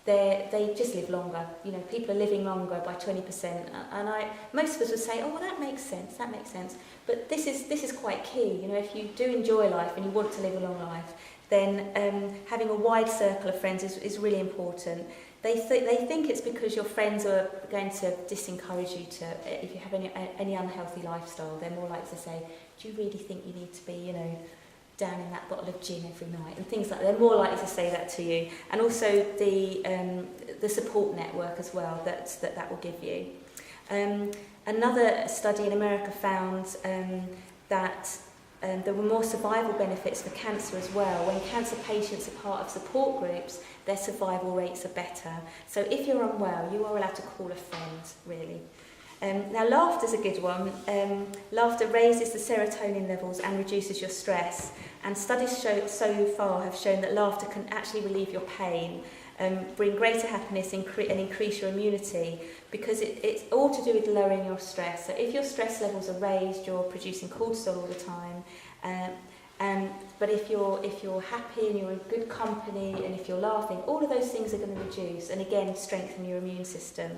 they just live longer. You know, people are living longer by 20%, and most of us would say, oh, well, that makes sense. But this is quite key. You know, if you do enjoy life and you want to live a long life, then having a wide circle of friends is really important. They think it's because your friends are going to disencourage you to, if you have any unhealthy lifestyle. They're more likely to say, do you really think you need to be, you know, down in that bottle of gin every night, and things like that. They're more likely to say that to you. And also the support network as well that will give you. Another study in America found that there were more survival benefits for cancer as well. When cancer patients are part of support groups, their survival rates are better. So if you're unwell, you are allowed to call a friend, really. Now, laughter's a good one. Laughter raises the serotonin levels and reduces your stress. And studies so far have shown that laughter can actually relieve your pain, bring greater happiness and increase your immunity, because it's all to do with lowering your stress. So if your stress levels are raised, you're producing cortisol all the time. But if you're happy and you're in good company and if you're laughing, all of those things are going to reduce and again strengthen your immune system.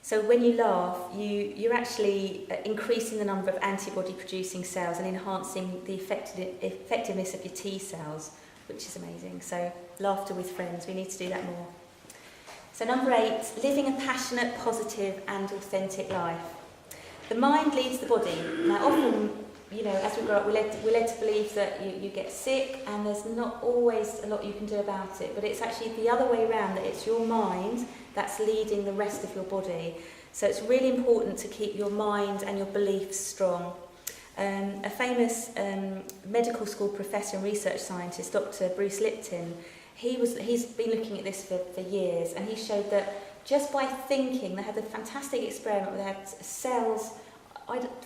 So when you laugh, you're actually increasing the number of antibody-producing cells and enhancing the effectiveness of your T cells, which is amazing. So laughter with friends, we need to do that more. So number 8, living a passionate, positive and authentic life. The mind leads the body. Now often, you know, as we grow up, we're led to believe that you get sick and there's not always a lot you can do about it, but it's actually the other way around, that it's your mind that's leading the rest of your body. So it's really important to keep your mind and your beliefs strong. A famous medical school professor and research scientist, Dr. Bruce Lipton, he's been looking at this for years, and he showed that just by thinking, they had a fantastic experiment where they had cells,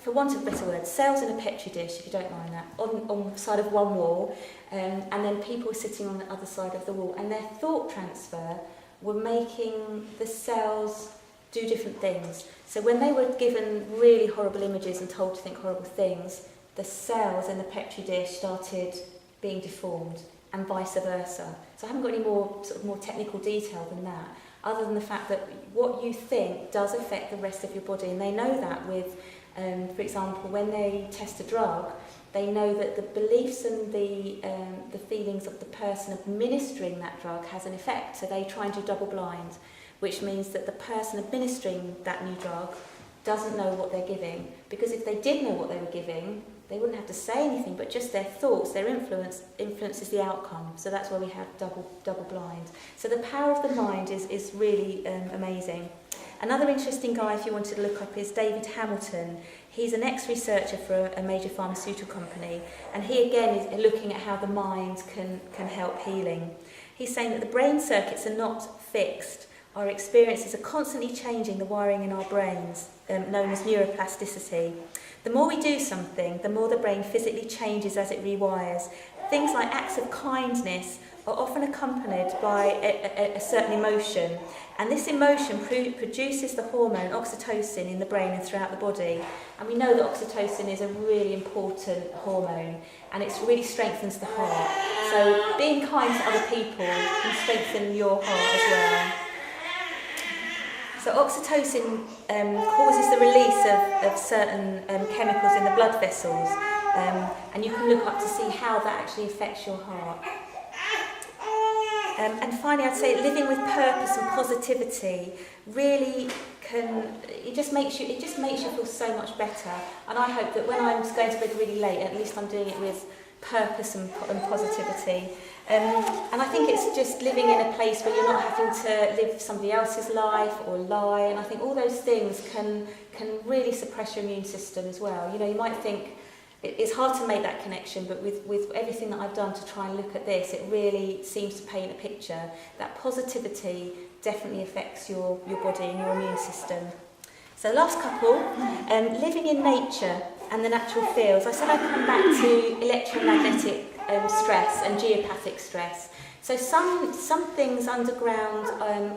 for want of a better word, cells in a petri dish, if you don't mind that, on the side of one wall, and then people were sitting on the other side of the wall, and their thought transfer were making the cells do different things. So when they were given really horrible images and told to think horrible things, the cells in the petri dish started being deformed, and vice versa. So I haven't got any more technical detail than that, other than the fact that what you think does affect the rest of your body, and they know that with, for example, when they test a drug, they know that the beliefs and the feelings of the person administering that drug has an effect. So they try and do double blind, which means that the person administering that new drug doesn't know what they're giving. Because if they did know what they were giving, they wouldn't have to say anything, but just their thoughts, their influences the outcome. So that's why we have double blind. So the power of the mind is really amazing. Another interesting guy, if you wanted to look up, is David Hamilton. He's an ex-researcher for a major pharmaceutical company, and he again is looking at how the mind can help healing. He's saying that the brain circuits are not fixed. Our experiences are constantly changing the wiring in our brains, known as neuroplasticity. The more we do something, the more the brain physically changes as it rewires. Things like acts of kindness are often accompanied by a certain emotion, and this emotion produces the hormone oxytocin in the brain and throughout the body. And we know that oxytocin is a really important hormone, and it really strengthens the heart. So being kind to other people can strengthen your heart as well. So oxytocin causes the release of certain chemicals in the blood vessels, and you can look up to see how that actually affects your heart. And finally, I'd say living with purpose and positivity really it just makes you feel so much better. And I hope that when I'm going to bed really late, at least I'm doing it with purpose and positivity. And I think it's just living in a place where you're not having to live somebody else's life or lie, and I think all those things can really suppress your immune system as well. You know, you might think it's hard to make that connection, but with everything that I've done to try and look at this, it really seems to paint a picture that positivity definitely affects your body and your immune system. So last couple, living in nature and the natural fields. I said I'd come back to electromagnetic stress and geopathic stress. So some things underground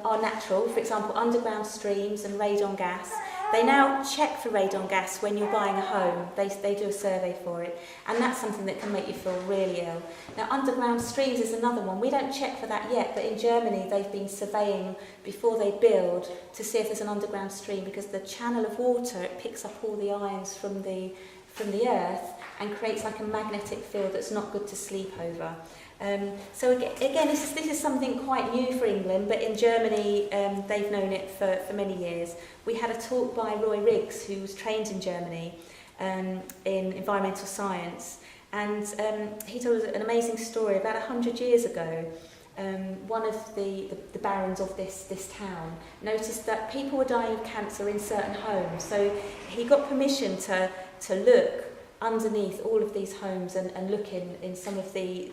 are natural. For example, underground streams and radon gas They now check for radon gas when you're buying a home. They do a survey for it, and that's something that can make you feel really ill. Now, underground streams is another one. We don't check for that yet, but in Germany they've been surveying before they build to see if there's an underground stream, because the channel of water, it picks up all the ions from the earth and creates like a magnetic field that's not good to sleep over. So again, this is something quite new for England, but in Germany they've known it for many years. We had a talk by Roy Riggs, who was trained in Germany in environmental science, and he told us an amazing story. About 100 years ago, one of the barons of this town noticed that people were dying of cancer in certain homes, so he got permission to look underneath all of these homes and look in some of the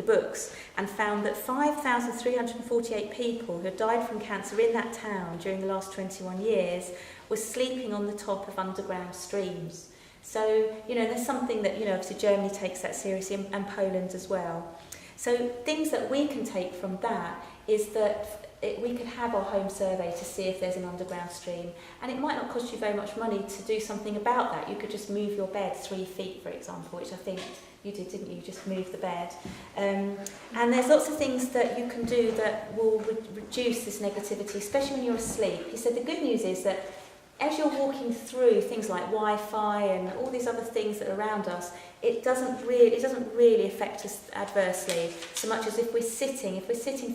books, and found that 5,348 people who had died from cancer in that town during the last 21 years were sleeping on the top of underground streams. So, there's something that, obviously Germany takes that seriously, and Poland as well. So things that we can take from that is that we could have our home survey to see if there's an underground stream, and it might not cost you very much money to do something about that. You could just move your bed 3 feet, for example, which I think you did, didn't you? Just move the bed. And there's lots of things that you can do that will reduce this negativity, especially when you're asleep. He said the good news is that as you're walking through things like Wi-Fi and all these other things that are around us, it doesn't really affect us adversely so much as if we're sitting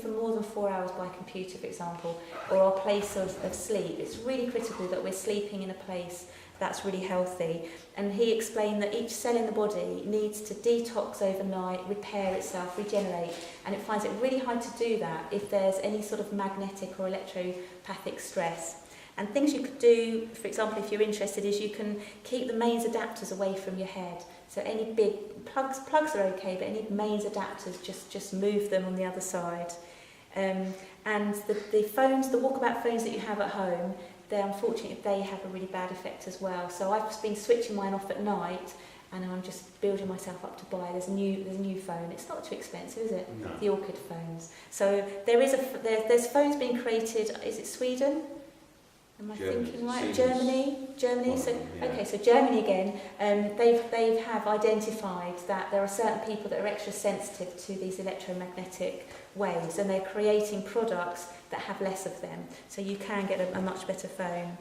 for more than 4 hours by computer, for example, or our place of sleep. It's really critical that we're sleeping in a place that's really healthy. And he explained that each cell in the body needs to detox overnight, repair itself, regenerate, and it finds it really hard to do that if there's any sort of magnetic or electropathic stress. And things you could do, for example, if you're interested, is you can keep the mains adapters away from your head. So any big plugs are okay, but any mains adapters, just move them on the other side. And the phones, the walkabout phones that you have at home, unfortunately they have a really bad effect as well. So I've been switching mine off at night, and I'm just building myself up to buy. There's a new phone. It's not too expensive, is it? No. The Orchid phones. So there's phones being created. Is it Sweden? Am I thinking right? Germany. So okay, so Germany again. They have identified that there are certain people that are extra sensitive to these electromagnetic waves, and they're creating products that have less of them. So you can get a much better phone.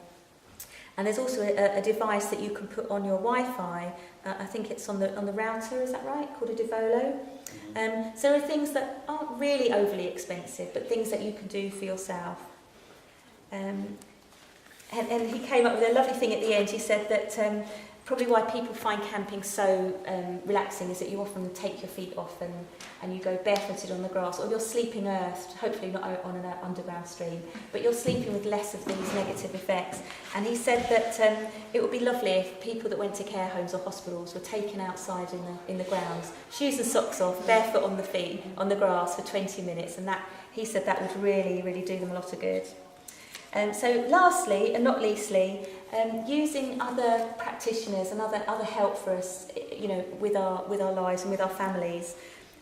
And there's also a device that you can put on your Wi-Fi. I think it's on the router. Is that right? Called a Devolo. So there are things that aren't really overly expensive, but things that you can do for yourself. And he came up with a lovely thing at the end. He said that probably why people find camping so relaxing is that you often take your feet off and you go barefooted on the grass, or you're sleeping earthed, hopefully not on an underground stream, but you're sleeping with less of these negative effects. And he said that it would be lovely if people that went to care homes or hospitals were taken outside in the grounds, shoes and socks off, barefoot on the feet, on the grass for 20 minutes, and that, he said, that would really, really do them a lot of good. So lastly, and not leastly, using other practitioners and other help for us, with our lives and with our families.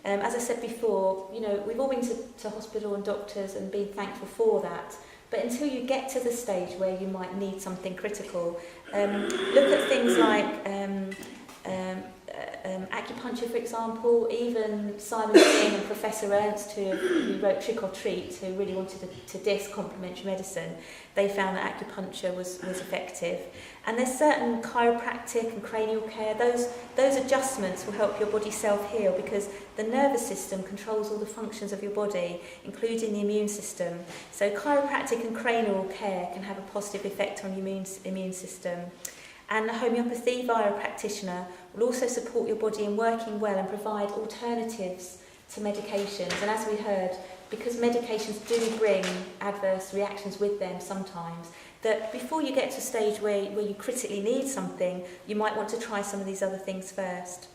As I said before, we've all been to hospital and doctors and been thankful for that. But until you get to the stage where you might need something critical, look at things like acupuncture, for example. Even Simon Singh and Professor Ernst, who wrote Trick or Treat, who really wanted to diss complementary medicine, they found that acupuncture was effective. And there's certain chiropractic and cranial care. Those adjustments will help your body self-heal, because the nervous system controls all the functions of your body, including the immune system. So chiropractic and cranial care can have a positive effect on your immune system. And homeopathy via a practitioner will also support your body in working well and provide alternatives to medications. And as we heard, because medications do bring adverse reactions with them sometimes, that before you get to a stage where you critically need something, you might want to try some of these other things first.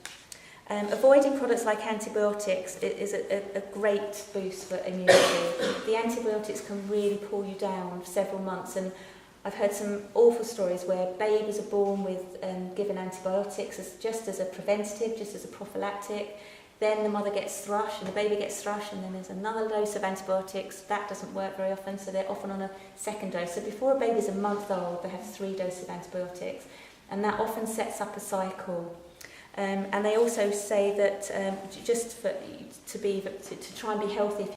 Avoiding products like antibiotics is a great boost for immunity. The antibiotics can really pull you down for several months, and I've heard some awful stories where babies are born with given antibiotics just as a preventative, just as a prophylactic. then the mother gets thrush and the baby gets thrush, and then there's another dose of antibiotics. That doesn't work very often, so they're often on a second dose. So before a baby's a month old, they have 3 doses of antibiotics, and that often sets up a cycle. And they also say that to try and be healthy,